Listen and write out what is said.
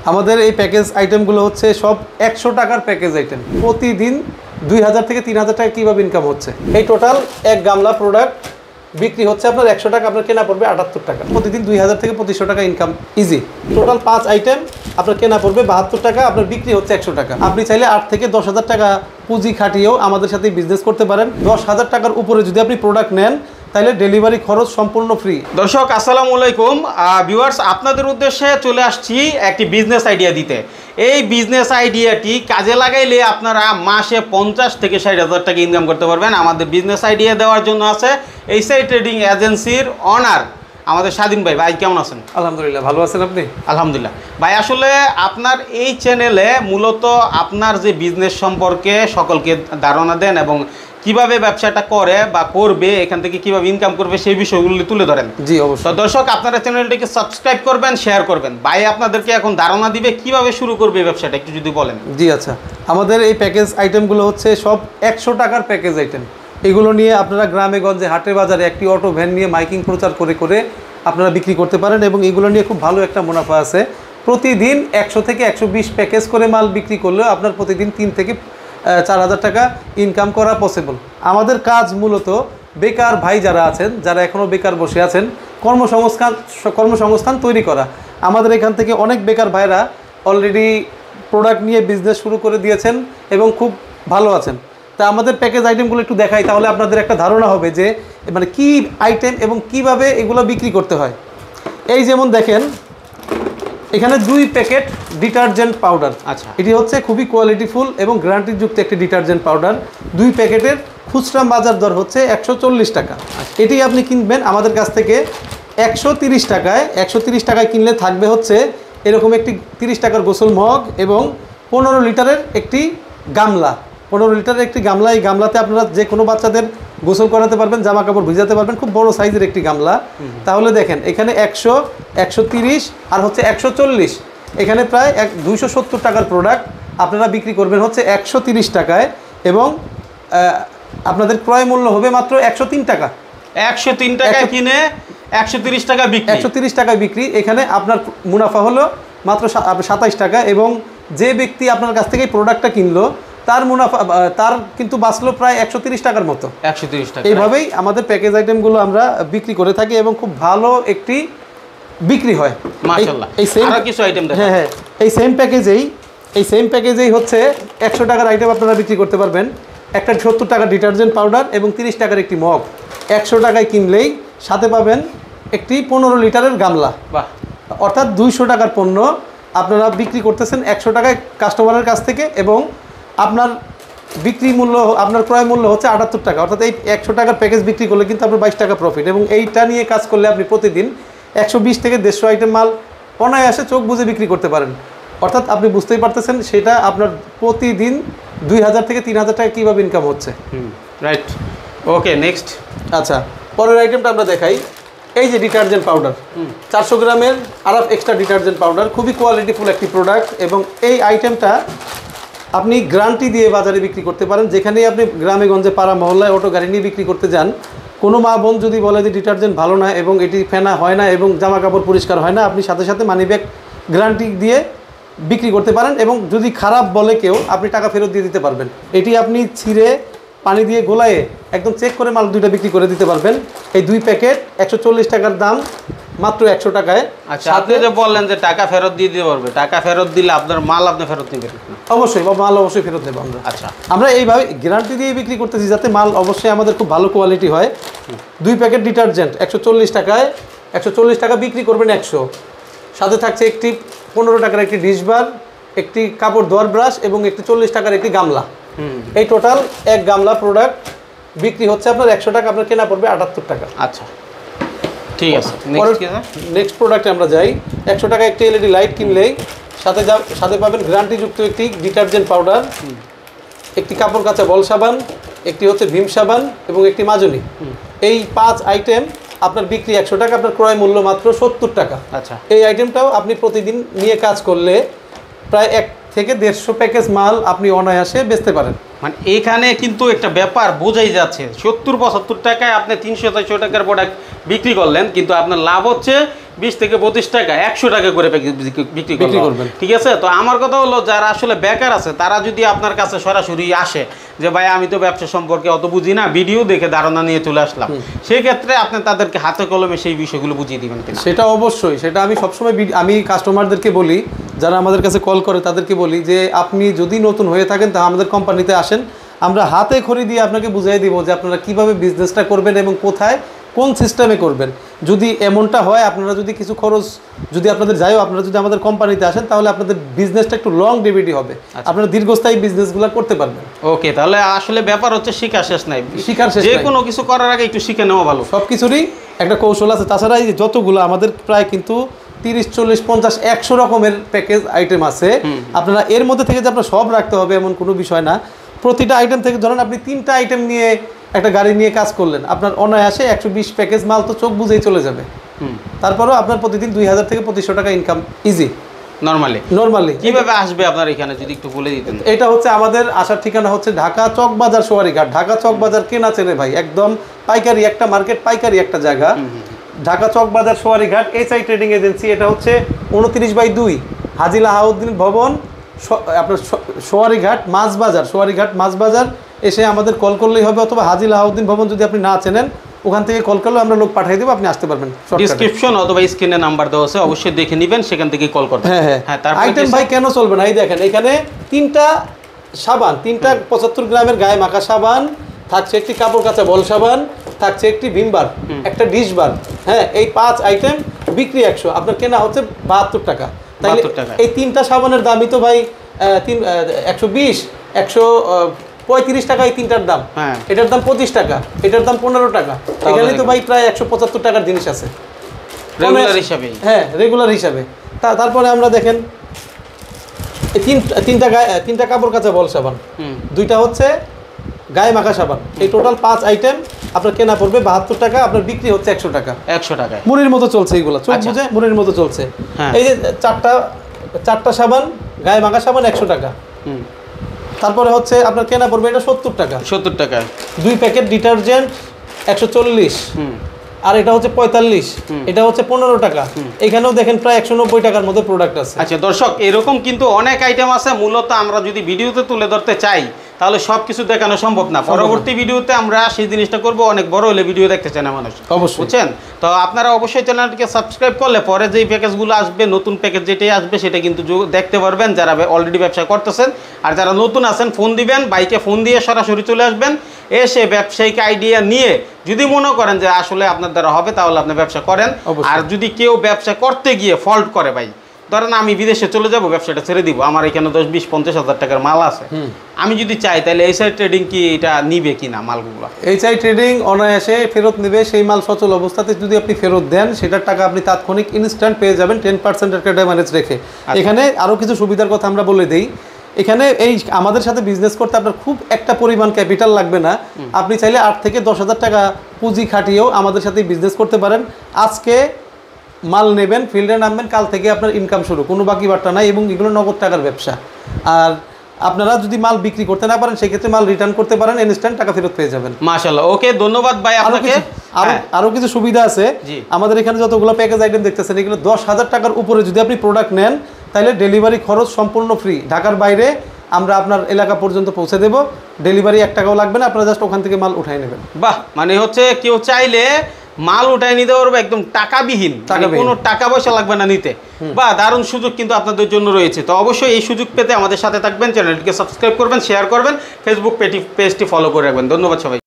আমাদের এই প্যাকেজ আইটেমগুলো হচ্ছে সব 100 টাকার প্যাকেজ আইটেম। প্রতিদিন 2000 থেকে 3000 টাকা কীভাবে ইনকাম হচ্ছে। এই টোটাল এক গামলা প্রোডাক্ট বিক্রি হচ্ছে আপনার 100 টাকা, আপনার কেনা পড়বে 78 টাকা। প্রতিদিন 2000 থেকে 2500 টাকা ইনকাম ইজি। টোটাল 5 আইটেম আপনার কেনা পড়বে 72 টাকা, আপনার বিক্রি হচ্ছে 100 টাকা। আপনি চাইলে 8 থেকে 10,000 টাকা পুঁজি খাটিয়েও আমাদের সাথে বিজনেস করতে পারেন। 10,000 টাকার উপরে যদি আপনি প্রোডাক্ট নেন তাহলে ডেলিভারি খরচ সম্পূর্ণ ফ্রি। দর্শক আসসালামু আলাইকুম ভিউয়ার্স, আপনাদের উদ্দেশ্যে চলে আসছি একটি বিজনেস আইডিয়া দিতে। এই বিজনেস আইডিয়াটি কাজে লাগাইলে আপনারা মাসে 50 থেকে 60,000 টাকা ইনকাম করতে পারবেন। আমাদের বিজনেস আইডিয়া দেওয়ার জন্য আছে এইচআই ট্রেডিং এজেন্সির অনার আমাদের স্বাধীন ভাই। ভাই কেমন আছেন? আলহামদুলিল্লাহ, ভালো আছেন আপনি? আলহামদুলিল্লাহ ভাই। আসলে আপনার এই চ্যানেলে মূলত আপনার যে বিজনেস সম্পর্কে সকলকে ধারণা দেন এবং কিভাবে ব্যবসাটা করে বা করবে, এখান থেকে কিভাবে ইনকাম করবে সেই বিষয়গুলো তুলে ধরেন। জি অবশ্যই। তো দর্শক আপনারা চ্যানেলটিকে সাবস্ক্রাইব করবেন, শেয়ার করবেন। ভাই আপনাদেরকে এখন ধারণা দিবে কিভাবে শুরু করবে ব্যবসাটা, একটু যদি বলেন। জি আচ্ছা, আমাদের এই প্যাকেজ আইটেমগুলো হচ্ছে সব 100 টাকার প্যাকেজ আইটেম। এগুলো নিয়ে আপনারা গ্রামে গঞ্জে হাটে বাজারে একটি অটো ভ্যান নিয়ে মাইকিং প্রচার করে করে আপনারা বিক্রি করতে পারেন এবং এগুলো নিয়ে খুব ভালো একটা মুনাফা আছে। প্রতিদিন 100 থেকে 120 প্যাকেজ করে মাল বিক্রি করলেও আপনার প্রতিদিন 3 থেকে 4,000 টাকা ইনকাম করা পসিবল। আমাদের কাজ মূলত বেকার ভাই যারা আছেন, যারা এখনও বেকার বসে আছেন, কর্মসংস্থান তৈরি করা। আমাদের এখান থেকে অনেক বেকার ভাইরা অলরেডি প্রোডাক্ট নিয়ে বিজনেস শুরু করে দিয়েছেন এবং খুব ভালো আছেন। তা আমাদের প্যাকেজ আইটেমগুলো একটু দেখাই, তাহলে আপনাদের একটা ধারণা হবে যে মানে কী আইটেম এবং কিভাবে এগুলো বিক্রি করতে হয়। এই যেমন দেখেন এখানে 2 প্যাকেট ডিটারজেন্ট পাউডার। আচ্ছা, এটি হচ্ছে খুবই কোয়ালিটিফুল এবং গ্যারান্টিযুক্ত একটি ডিটারজেন্ট পাউডার। 2 প্যাকেটের খুচরা বাজার দর হচ্ছে 140 টাকা। এটি আপনি কিনবেন আমাদের কাছ থেকে 130 টাকায়। 130 টাকায় কিনলে থাকবে হচ্ছে এরকম একটি 30 টাকার গোসল মগ এবং 15 লিটারের একটি গামলা। 15 লিটারের একটি গামলা। এই গামলাতে আপনারা যে কোনো বাচ্চাদের গোসল করাতে পারবেন, জামা কাপড় ভিজাতে পারবেন। খুব বড় সাইজের একটি গামলা। তাহলে দেখেন এখানে 100, 130 আর হচ্ছে 140, এখানে প্রায় 270 টাকার প্রোডাক্ট আপনারা বিক্রি করবেন হচ্ছে 130 টাকায় এবং আপনাদের ক্রয় মূল্য হবে মাত্র 103 টাকা। 103 টাকায় কিনে 130 টাকা বিক্রি। 130 টাকায় বিক্রি। এখানে আপনার মুনাফা হলো মাত্র 27 টাকা এবং যে ব্যক্তি আপনার কাছ থেকে এই প্রোডাক্টটা কিনলো তার মুনাফা তার কিন্তু বাঁচলো প্রায় 130 টাকার মতো। 130 টাকা। এইভাবেই আমাদের প্যাকেজ আইটেমগুলো আমরা বিক্রি করে থাকি এবং খুব ভালো একটি বিক্রি হয় মাশাআল্লাহ। আর কিছু আইটেম দেখেন। হ্যাঁ, এই সেম প্যাকেজেই হচ্ছে 100 টাকার আইটেম আপনারা বিক্রি করতে পারবেন। একটা 70 টাকার ডিটারজেন্ট পাউডার এবং 30 টাকার একটি মগ। 100 টাকায় কিনলেই সাথে পাবেন একটি 15 লিটারের গামলা। বাহ! অর্থাৎ 200 টাকার পণ্য আপনারা বিক্রি করতেছেন 100 টাকায় কাস্টমারের কাছ থেকে এবং আপনার বিক্রি মূল্য, আপনার ক্রয় মূল্য হচ্ছে 78 টাকা। অর্থাৎ এই 100 টাকার প্যাকেজ বিক্রি করলে কিন্তু আপনার 22 টাকা প্রফিট এবং এইটা নিয়ে কাজ করলে আপনি প্রতিদিন 120 থেকে 150 আইটেম মাল অনায়াসে চোখ বুঝে বিক্রি করতে পারেন। অর্থাৎ আপনি বুঝতেই পারতেছেন সেটা আপনার প্রতিদিন 2000 থেকে 3000 টাকা কীভাবে ইনকাম হচ্ছে। Right, okay next. আচ্ছা, পরের আইটেমটা আমরা দেখাই। এই যে ডিটারজেন্ট পাউডার, 400 গ্রামের আরাফ এক্সট্রা ডিটারজেন্ট পাউডার, খুবই কোয়ালিটিফুল একটি প্রোডাক্ট এবং এই আইটেমটা আপনি গ্যারান্টি দিয়ে বাজারে বিক্রি করতে পারেন। যেখানেই আপনি গ্রামে গঞ্জে পাড়া মহল্লায় অটো গাড়ি নিয়ে বিক্রি করতে যান, কোনো মা বোন যদি বলে যে ডিটারজেন্ট ভালো না এবং এটি ফেনা হয় না এবং জামা কাপড় পরিষ্কার হয় না, আপনি সাথে সাথে মানি ব্যাগ গ্যারান্টি দিয়ে বিক্রি করতে পারেন এবং যদি খারাপ বলে কেউ আপনি টাকা ফেরত দিয়ে দিতে পারবেন। এটি আপনি ছিঁড়ে পানি দিয়ে গোলায়ে একদম চেক করে মাল 2টা বিক্রি করে দিতে পারবেন। এই 2 প্যাকেট 140 টাকার দাম, মাত্র 100 টাকায়। আচ্ছা, আপনি যে বললেন যে টাকা ফেরত দিয়ে দিতে পারবে, টাকা ফেরত দিলে আপনার মাল আপনি ফেরত নেবেন? অবশ্যই, মাল অবশ্যই ফেরত নেব আমরা। আচ্ছা, আমরা এইভাবে গ্যারান্টি দিয়ে বিক্রি করতেছি যাতে মাল অবশ্যই আমাদের খুব ভালো কোয়ালিটি হয়। 2 প্যাকেট ডিটারজেন্ট 140 টাকায়, 140 টাকা বিক্রি করবেন 100। সাথে থাকছে একটি 15 টাকার একটি ডিশবার, একটি কাপড় ধোয়ার ব্রাশ এবং একটি 40 টাকার একটি গামলা। এই টোটাল এক গামলা প্রোডাক্ট বিক্রি হচ্ছে আপনার 100 টাকা, আপনার কেনা পড়বে 78 টাকা। আচ্ছা, ঠিক আছে। নেক্সট প্রোডাক্টে আমরা যাই। 100 টাকা একটি এলইডি লাইট কিনলেই সাথে পাবেন গ্যারান্টিযুক্ত একটি ডিটারজেন্ট পাউডার, একটি কাপড় কাচা বল সাবান, একটি হচ্ছে ভীম সাবান এবং একটি মাজনি। এই 5 আইটেম আপনার বিক্রি 100 টাকা, আপনার ক্রয় মূল্য মাত্র 70 টাকা। আচ্ছা, এই আইটেমটাও আপনি প্রতিদিন নিয়ে কাজ করলে প্রায় 1 থেকে 150 প্যাকেজ মাল আপনি অনায়াসে বেচতে পারেন। মানে এখানে কিন্তু একটা ব্যাপার বোঝাই যাচ্ছে 70-75 টাকায় আপনি 300-400 টাকার প্রোডাক্ট বিক্রি করলেন, কিন্তু আপনার লাভ হচ্ছে 20 থেকে 25 টাকা, 100 টাকা করে বিক্রি করবেন। ঠিক আছে, তো আমার কথা হলো যারা আসলে বেকার আছে তারা যদি আপনার কাছে সরাসরি আসে যে ভাই আমি তো ব্যবসা সম্পর্কে অত বুঝি না, ভিডিও দেখে ধারণা নিয়ে চলে আসলাম, সেই ক্ষেত্রে আপনি তাদেরকে হাতে কলমে সেই বিষয়গুলো বুঝিয়ে দিবেন কিনা? সেটা অবশ্যই, সেটা আমি সবসময় আমি কাস্টমারদেরকে বলি, যারা আমাদের কাছে কল করে তাদেরকে বলি যে আপনি যদি নতুন হয়ে থাকেন তা আমাদের কোম্পানিতে আসেন, আমরা হাতে খড়ি দিয়ে আপনাকে বুঝিয়ে দিব যে আপনারা কিভাবে বিজনেসটা করবেন এবং কোথায় কোন সিস্টেমে করবেন। যদি এমনটা হয় আপনারা যদি কিছু খরচ যদি আপনাদের যায়ও, আপনারা যদি আমাদের কোম্পানিতে আসেন তাহলে আপনাদের বিজনেসটা একটু লং ডিভিডি হবে, আপনারা দীর্ঘস্থায়ী বিজনেসগুলো করতে পারবেন। ওকে, তাহলে আসলে ব্যাপার হচ্ছে শিক্ষা শেষ নাই, শিক্ষার শেষ, যে কোনো কিছু করার আগে একটু শিখে নেওয়া ভালো। সব কিছুরই একটা কৌশল আছে। তাছাড়া এই যতগুলো আমাদের প্রায় কিন্তু 30, 40, 50, 100 রকমের প্যাকেজ আইটেম আছে, আপনারা এর মধ্যে থেকে যে আপনার সব রাখতে হবে এমন কোনো বিষয় না। প্রতিটা আইটেম থেকে ধরেন আপনি 3টা আইটেম নিয়ে একটা গাড়ি নিয়ে কাজ করলেন, আপনার অনায়াসে 120 প্যাকেজ মাল তো চোখ বুঝেই চলে যাবে। তারপরেও আপনার প্রতিদিন 2000 থেকে 2500 টাকা ইনকাম ইজি নরমালি। কিভাবে আসবে আপনার এখানে যদি একটু বলে দিতেন? এটা হচ্ছে আমাদের আসার ঠিকানা হচ্ছে ঢাকা চকবাজার সোয়ারীঘাট। ঢাকা চকবাজার কেনা চেনে ভাই, একদম পাইকারি একটা মার্কেট, পাইকারি একটা জায়গা। Dhaka Chawkbazar Sowarighat HI trading agency. এটা হচ্ছে 29/2 হাজী আলাউদ্দিন ভবন, আপনার সোয়ারীঘাট মাছবাজার। সোয়ারীঘাট মাছবাজার এসে আমাদের কল করলেই হবে, অথবা হাজী আলাউদ্দিন ভবন যদি আপনি না চেনেন ওখান থেকে কল করলে আমরা লোক পাঠিয়ে দেবো, আপনি আসতে পারবেন। ডেসক্রিপশন অথবা স্ক্রিনে নাম্বার দেওয়া আছে, অবশ্যই দেখে নেবেন, সেখান থেকে কল করবেন। হ্যাঁ, আইটেম ভাই কেন চলবে না? এই দেখেন এখানে 3টা সাবান, 3টা 75 গ্রামের গায়ে মাখা সাবান থাকছে, একটি কাপড় কাচা বল সাবান থাকছে, একটি ভিম বার, একটা ডিশ বার। হ্যাঁ, এই 5 আইটেম বিক্রি 100, আপনার কেনা হচ্ছে 72 টাকা। তাইলে এই 3টা সাবানের দামই তো ভাই 120, 135 টাকা এই 3টার দাম। এটার দাম 25 টাকা, এটার দাম 15 টাকা। এখানে তো ভাই প্রায় 175 টাকার জিনিস আছে রেগুলার হিসাবে। হ্যাঁ, রেগুলার হিসাবে। তারপরে আমরা দেখেন তিনটা কাপড় কাচা বল সাবান, 2টা হচ্ছে গায়ে মাখা সাবান। এই টোটাল 5 আইটেম আপনার কেনা পড়বে 72 টাকা, আপনার বিক্রি হচ্ছে 100 টাকা। 100 টাকায় মুড়ির মতো চলছে এইগুলো, চোখ বুঝে মুড়ির মতো চলছে। এই যে চারটা সাবান গায়ে মাখা সাবান 100 টাকা। তারপরে হচ্ছে আপনার কেনা পড়বে এটা 70 টাকা। 70 টাকায় 2 প্যাকেট ডিটারজেন্ট 140, আর এটা হচ্ছে 45, এটা হচ্ছে 15 টাকা। এখানেও দেখেন প্রায় 190 টাকার মধ্যে প্রোডাক্ট আছে। আচ্ছা দর্শক, এরকম কিন্তু অনেক আইটেম আছে। মূলত আমরা যদি ভিডিওতে তুলে ধরতে চাই তাহলে সব কিছু দেখানো সম্ভব না। পরবর্তী ভিডিওতে আমরা সেই জিনিসটা করব, অনেক বড় হলে ভিডিও দেখতে চায় না মানুষ, বুঝছেন? তো আপনারা অবশ্যই চ্যানেলটিকে সাবস্ক্রাইব করলে পরে যেই প্যাকেজগুলো আসবে, নতুন প্যাকেজ যেটাই আসবে সেটা কিন্তু দেখতে পারবেন যারা অলরেডি ব্যবসা করতেছেন। আর যারা নতুন আছেন ফোন দিবেন, বাইকে ফোন দিয়ে সরাসরি চলে আসবেন, এসে ব্যবসায়িক আইডিয়া নিয়ে যদি মনে করেন যে আসলে আপনার দ্বারা হবে তাহলে আপনি ব্যবসা করেন। আর যদি কেউ ব্যবসা করতে গিয়ে ফল্ট করে, ভাই ধরেন আমি বিদেশে চলে যাব, ব্যবসাটা ছেড়ে দিব, আমার এখানে 10, 20, 50 হাজার টাকার মাল আছে, আমি যদি চাই তাহলে HI ট্রেডিং কি এটা নিবে কিনা মালগুলো? HI ট্রেডিং অনায়াসে ফেরত নেবে। সেই মাল সচল অবস্থাতে যদি আপনি ফেরত দেন সেটার টাকা আপনি তাৎক্ষণিক ইনস্ট্যান্ট পেয়ে যাবেন 10% একটা ড্যামেজ রেখে। এখানে আরও কিছু সুবিধার কথা আমরা বলে দিই। এখানে এই আমাদের সাথে বিজনেস করতে আপনার খুব একটা পরিমাণ ক্যাপিটাল লাগবে না। আপনি চাইলে 8 থেকে 10 হাজার টাকা পুঁজি খাটিয়েও আমাদের সাথে বিজনেস করতে পারেন। আজকে মাল নেবেন, ফিল্ডে নামবেন, কাল থেকে আপনার ইনকাম শুরু, কোনো বাকি বার্তা নাই, এবং এগুলো নগদ টাকার ব্যবসা। আর আপনারা যদি মাল বিক্রি করতে না পারেন সেক্ষেত্রে মাল রিটার্ন করতে পারেন, ইনস্ট্যান্ট টাকা ফেরত পেয়ে যাবেন। মাশাআল্লাহ, ওকে, ধন্যবাদ ভাই আপনাকে। আরও কিছু সুবিধা আছে আমাদের এখানে, যতগুলো প্যাকেজ আইটেম দেখতেছেন এগুলো 10,000 টাকার উপরে যদি আপনি প্রোডাক্ট নেন তাহলে ডেলিভারি খরচ সম্পূর্ণ ফ্রি। ঢাকার বাইরে আমরা আপনার এলাকা পর্যন্ত পৌঁছে দেব, ডেলিভারি 1 টাকাও লাগবে না, আপনারা জাস্ট ওখান থেকে মাল উঠাই নেবেন। বাহ, মানে হচ্ছে কেউ চাইলে মাল উঠাই নিতে পারবে একদম টাকাবিহীন, কোনো টাকা পয়সা লাগবে না নিতে। বা দারুণ সুযোগ কিন্তু আপনাদের জন্য রয়েছে। তো অবশ্যই এই সুযোগ পেতে আমাদের সাথে থাকবেন, চ্যানেলটিকে সাবস্ক্রাইব করবেন, শেয়ার করবেন, ফেসবুক পেজটি ফলো করে রাখবেন। ধন্যবাদ সবাই।